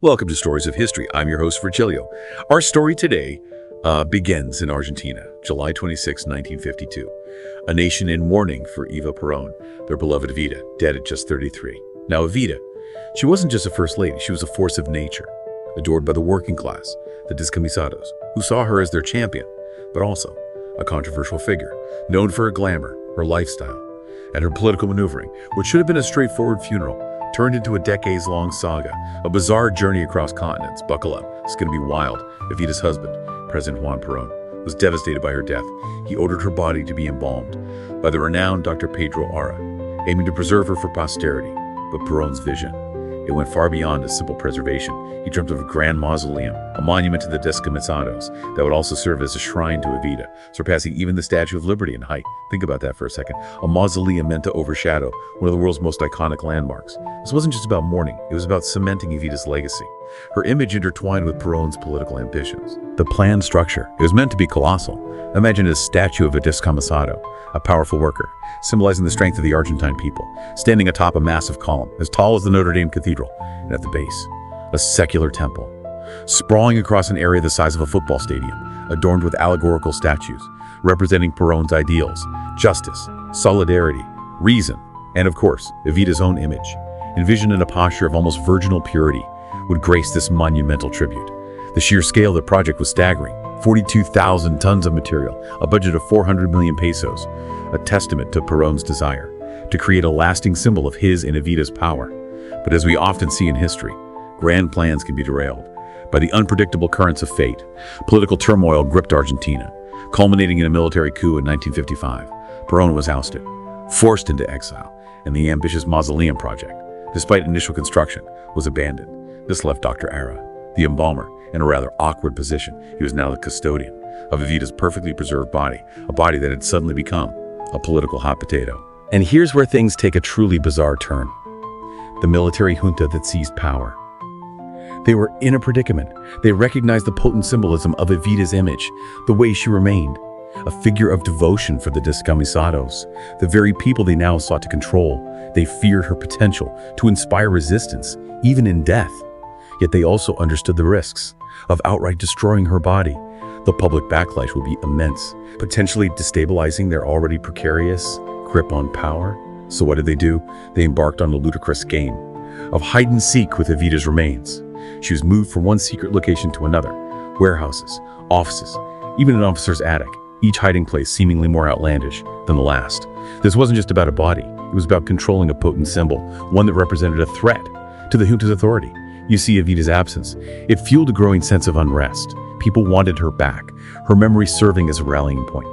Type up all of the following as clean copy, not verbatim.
Welcome to Stories of History. I'm your host, Virgilio. Our story today begins in Argentina, July 26, 1952. A nation in mourning for Eva Perón, their beloved Evita, dead at just 33. Now, Evita, she wasn't just a first lady, she was a force of nature, adored by the working class, the discamisados, who saw her as their champion, but also a controversial figure, known for her glamour, her lifestyle, and her political maneuvering, which should have been a straightforward funeral, turned into a decades-long saga, a bizarre journey across continents. Buckle up, it's going to be wild. Evita's husband, President Juan Perón, was devastated by her death. He ordered her body to be embalmed by the renowned Dr. Pedro Ara, aiming to preserve her for posterity. But Perón's vision, it went far beyond a simple preservation. He dreamt of a grand mausoleum, a monument to the discamisados that would also serve as a shrine to Evita, surpassing even the Statue of Liberty in height. Think about that for a second. A mausoleum meant to overshadow one of the world's most iconic landmarks. This wasn't just about mourning, it was about cementing Evita's legacy. Her image intertwined with Perón's political ambitions. The planned structure, it was meant to be colossal. Imagine a statue of a discamisado, a powerful worker, symbolizing the strength of the Argentine people, standing atop a massive column, as tall as the Notre Dame Cathedral, and at the base, a secular temple, sprawling across an area the size of a football stadium, adorned with allegorical statues, representing Perón's ideals, justice, solidarity, reason, and of course, Evita's own image, envisioned in a posture of almost virginal purity, would grace this monumental tribute. The sheer scale of the project was staggering. 42,000 tons of material, a budget of 400 million pesos, a testament to Perón's desire to create a lasting symbol of his and Evita's power. But as we often see in history, grand plans can be derailed by the unpredictable currents of fate. Political turmoil gripped Argentina, culminating in a military coup in 1955. Perón was ousted, forced into exile, and the ambitious mausoleum project, despite initial construction, was abandoned. This left Dr. Ara, the embalmer, in a rather awkward position. He was now the custodian of Evita's perfectly preserved body, a body that had suddenly become a political hot potato. And here's where things take a truly bizarre turn. The military junta that seized power. They were in a predicament. They recognized the potent symbolism of Evita's image, the way she remained, a figure of devotion for the discamisados, the very people they now sought to control. They feared her potential to inspire resistance, even in death. Yet they also understood the risks of outright destroying her body. The public backlash would be immense, potentially destabilizing their already precarious grip on power. So what did they do? They embarked on a ludicrous game of hide and seek with Evita's remains. She was moved from one secret location to another, warehouses, offices, even an officer's attic, each hiding place seemingly more outlandish than the last. This wasn't just about a body, it was about controlling a potent symbol, one that represented a threat to the junta's authority. You see, Evita's absence, it fueled a growing sense of unrest. People wanted her back, her memory serving as a rallying point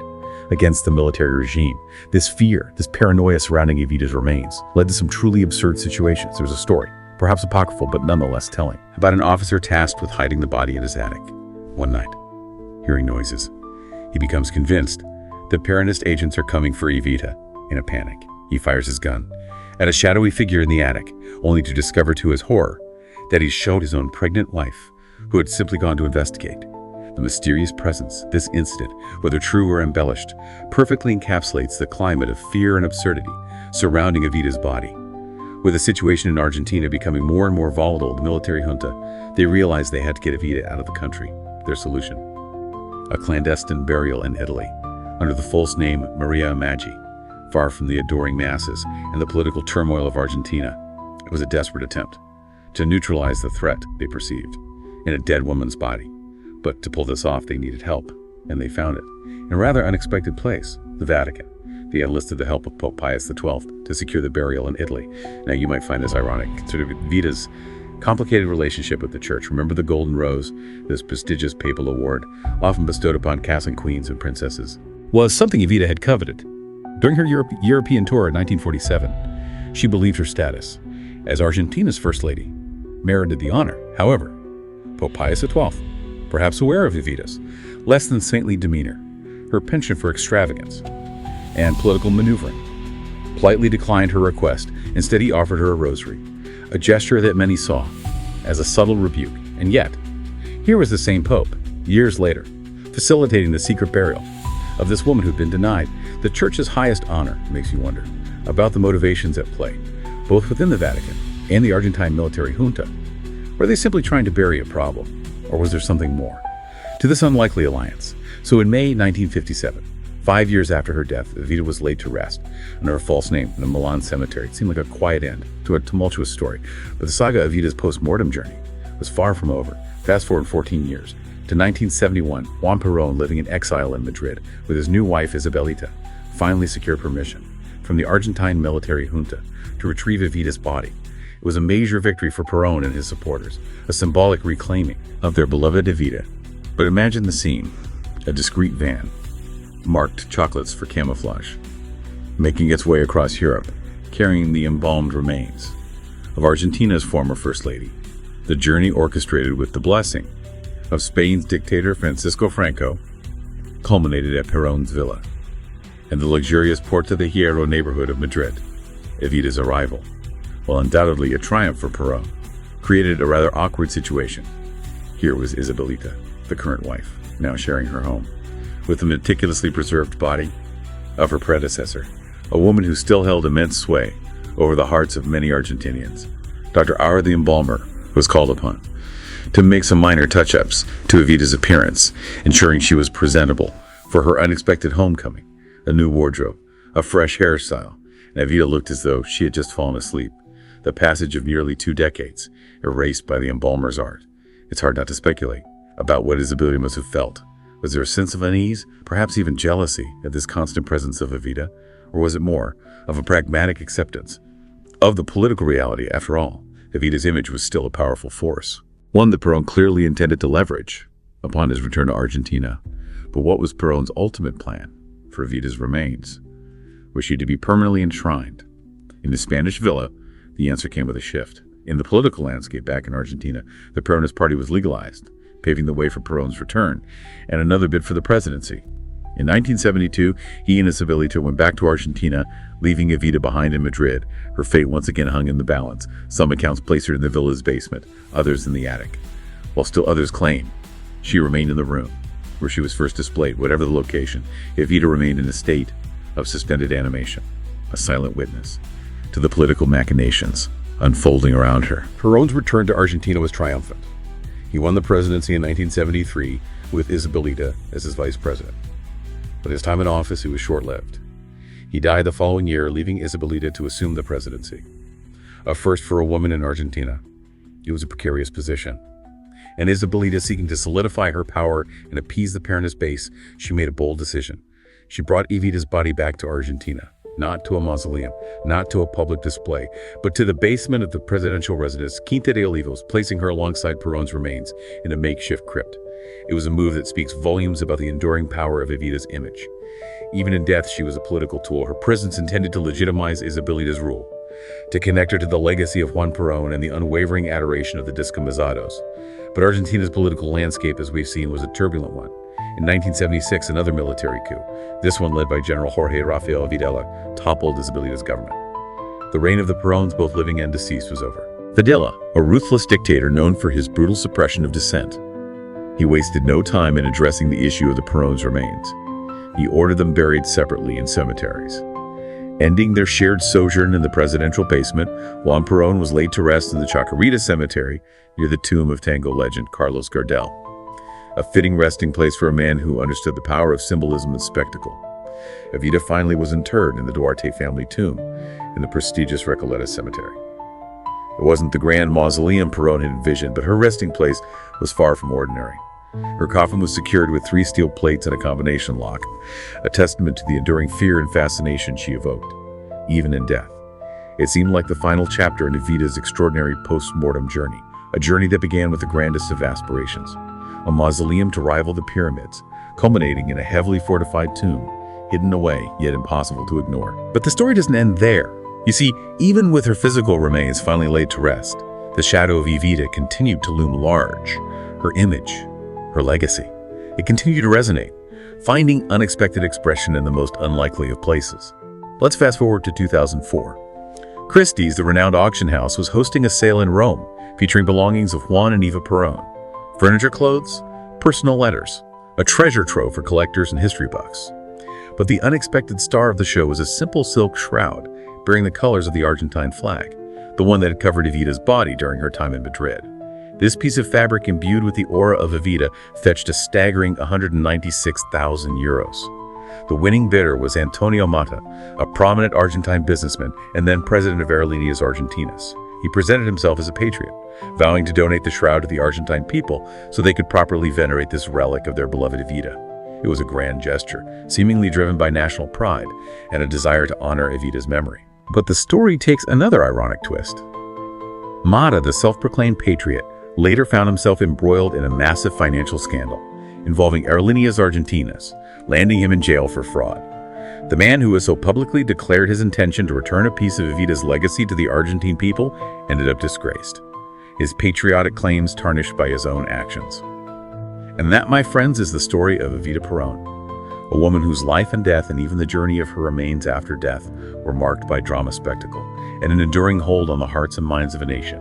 against the military regime. This fear, this paranoia surrounding Evita's remains led to some truly absurd situations. There was a story, perhaps apocryphal, but nonetheless telling, about an officer tasked with hiding the body in his attic. One night, hearing noises, he becomes convinced that Peronist agents are coming for Evita. In a panic, he fires his gun at a shadowy figure in the attic, only to discover to his horror that he showed his own pregnant wife, who had simply gone to investigate. The mysterious presence, this incident, whether true or embellished, perfectly encapsulates the climate of fear and absurdity surrounding Evita's body. With the situation in Argentina becoming more and more volatile, the military junta, they realized they had to get Evita out of the country. Their solution: a clandestine burial in Italy, under the false name Maria Maggi, far from the adoring masses and the political turmoil of Argentina. It was a desperate attempt to neutralize the threat they perceived in a dead woman's body. But to pull this off, they needed help, and they found it in a rather unexpected place, the Vatican. They enlisted the help of Pope Pius XII to secure the burial in Italy. Now, you might find this ironic, considering Evita's complicated relationship with the church. Remember the Golden Rose, this prestigious papal award, often bestowed upon Catholic queens and princesses, was something Evita had coveted. During her European tour in 1947, she believed her status as Argentina's First Lady merited the honor. However, Pope Pius XII, perhaps aware of Evita's less than saintly demeanor, her penchant for extravagance and political maneuvering, politely declined her request. Instead, he offered her a rosary, a gesture that many saw as a subtle rebuke. And yet, here was the same Pope, years later, facilitating the secret burial of this woman who'd been denied the church's highest honor. Makes you wonder about the motivations at play, both within the Vatican and the Argentine military junta. Were they simply trying to bury a problem? Or was there something more to this unlikely alliance? So in May 1957, 5 years after her death, Evita was laid to rest under a false name in a Milan cemetery. It seemed like a quiet end to a tumultuous story. But the saga of Evita's post-mortem journey was far from over. Fast forward 14 years to 1971, Juan Perón, living in exile in Madrid with his new wife Isabelita, finally secured permission from the Argentine military junta to retrieve Evita's body. It was a major victory for Perón and his supporters, a symbolic reclaiming of their beloved Evita. But imagine the scene: a discreet van, marked chocolates for camouflage, making its way across Europe, carrying the embalmed remains of Argentina's former First Lady. The journey, orchestrated with the blessing of Spain's dictator Francisco Franco, culminated at Perón's villa in the luxurious Puerta de Hierro neighborhood of Madrid. Evita's arrival, while undoubtedly a triumph for Perón, created a rather awkward situation. Here was Isabelita, the current wife, now sharing her home with the meticulously preserved body of her predecessor, a woman who still held immense sway over the hearts of many Argentinians. Dr. Aura, the embalmer, was called upon to make some minor touch-ups to Evita's appearance, ensuring she was presentable for her unexpected homecoming. A new wardrobe, a fresh hairstyle, and Evita looked as though she had just fallen asleep. The passage of nearly 2 decades, erased by the embalmer's art. It's hard not to speculate about what Isabelita must have felt. Was there a sense of unease, perhaps even jealousy, at this constant presence of Evita? Or was it more of a pragmatic acceptance of the political reality? After all, Evita's image was still a powerful force, one that Perón clearly intended to leverage upon his return to Argentina. But what was Perón's ultimate plan for Evita's remains? Was she to be permanently enshrined in the Spanish villa? The answer came with a shift. In the political landscape back in Argentina, the Peronist Party was legalized, paving the way for Perón's return and another bid for the presidency. In 1972, he and Isabelita went back to Argentina, leaving Evita behind in Madrid. Her fate once again hung in the balance. Some accounts place her in the villa's basement, others in the attic, while still others claim she remained in the room where she was first displayed. Whatever the location, Evita remained in a state of suspended animation, a silent witness to the political machinations unfolding around her. Perón's return to Argentina was triumphant. He won the presidency in 1973 with Isabelita as his vice president. But his time in office, it was short-lived. He died the following year, leaving Isabelita to assume the presidency. A first for a woman in Argentina. It was a precarious position. And Isabelita, seeking to solidify her power and appease the Peronist base, she made a bold decision. She brought Evita's body back to Argentina, not to a mausoleum, not to a public display, but to the basement of the presidential residence, Quinta de Olivos, placing her alongside Perón's remains in a makeshift crypt. It was a move that speaks volumes about the enduring power of Evita's image. Even in death, she was a political tool. Her presence intended to legitimize Isabelita's rule, to connect her to the legacy of Juan Perón and the unwavering adoration of the discamisados. But Argentina's political landscape, as we've seen, was a turbulent one. In 1976, another military coup, this one led by General Jorge Rafael Videla, toppled Isabelita's government. The reign of the Peróns, both living and deceased, was over. Videla, a ruthless dictator known for his brutal suppression of dissent, he wasted no time in addressing the issue of the Peróns' remains. He ordered them buried separately in cemeteries. Ending their shared sojourn in the presidential basement, Juan Perón was laid to rest in the Chacarita Cemetery near the tomb of tango legend Carlos Gardel, a fitting resting place for a man who understood the power of symbolism and spectacle. Evita finally was interred in the Duarte family tomb in the prestigious Recoleta Cemetery. It wasn't the grand mausoleum Perón had envisioned, but her resting place was far from ordinary. Her coffin was secured with 3 steel plates and a combination lock, a testament to the enduring fear and fascination she evoked, even in death. It seemed like the final chapter in Evita's extraordinary post-mortem journey, a journey that began with the grandest of aspirations, a mausoleum to rival the pyramids, culminating in a heavily fortified tomb, hidden away yet impossible to ignore. But the story doesn't end there. You see, even with her physical remains finally laid to rest, the shadow of Evita continued to loom large. Her image, her legacy, it continued to resonate, finding unexpected expression in the most unlikely of places. Let's fast forward to 2004. Christie's, the renowned auction house, was hosting a sale in Rome, featuring belongings of Juan and Eva Perón. Furniture, clothes, personal letters, a treasure trove for collectors and history buffs. But the unexpected star of the show was a simple silk shroud bearing the colors of the Argentine flag, the one that had covered Evita's body during her time in Madrid. This piece of fabric imbued with the aura of Evita fetched a staggering 196,000 euros. The winning bidder was Antonio Matta, a prominent Argentine businessman and then president of Aerolíneas Argentinas. He presented himself as a patriot, vowing to donate the shroud to the Argentine people so they could properly venerate this relic of their beloved Evita. It was a grand gesture, seemingly driven by national pride and a desire to honor Evita's memory. But the story takes another ironic twist. Matta, the self-proclaimed patriot, later found himself embroiled in a massive financial scandal involving Aerolíneas Argentinas, landing him in jail for fraud. The man who has so publicly declared his intention to return a piece of Evita's legacy to the Argentine people ended up disgraced, his patriotic claims tarnished by his own actions. And that, my friends, is the story of Eva Perón, a woman whose life and death and even the journey of her remains after death were marked by drama spectacle and an enduring hold on the hearts and minds of a nation.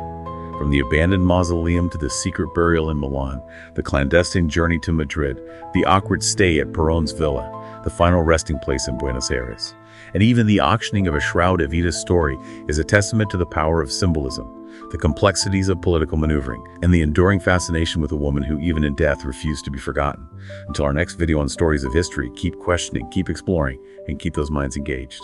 From the abandoned mausoleum to the secret burial in Milan, the clandestine journey to Madrid, the awkward stay at Perón's villa, the final resting place in Buenos Aires, and even the auctioning of a shroud, Evita's story is a testament to the power of symbolism, the complexities of political maneuvering, and the enduring fascination with a woman who, even in death, refused to be forgotten. Until our next video on stories of history, keep questioning, keep exploring, and keep those minds engaged.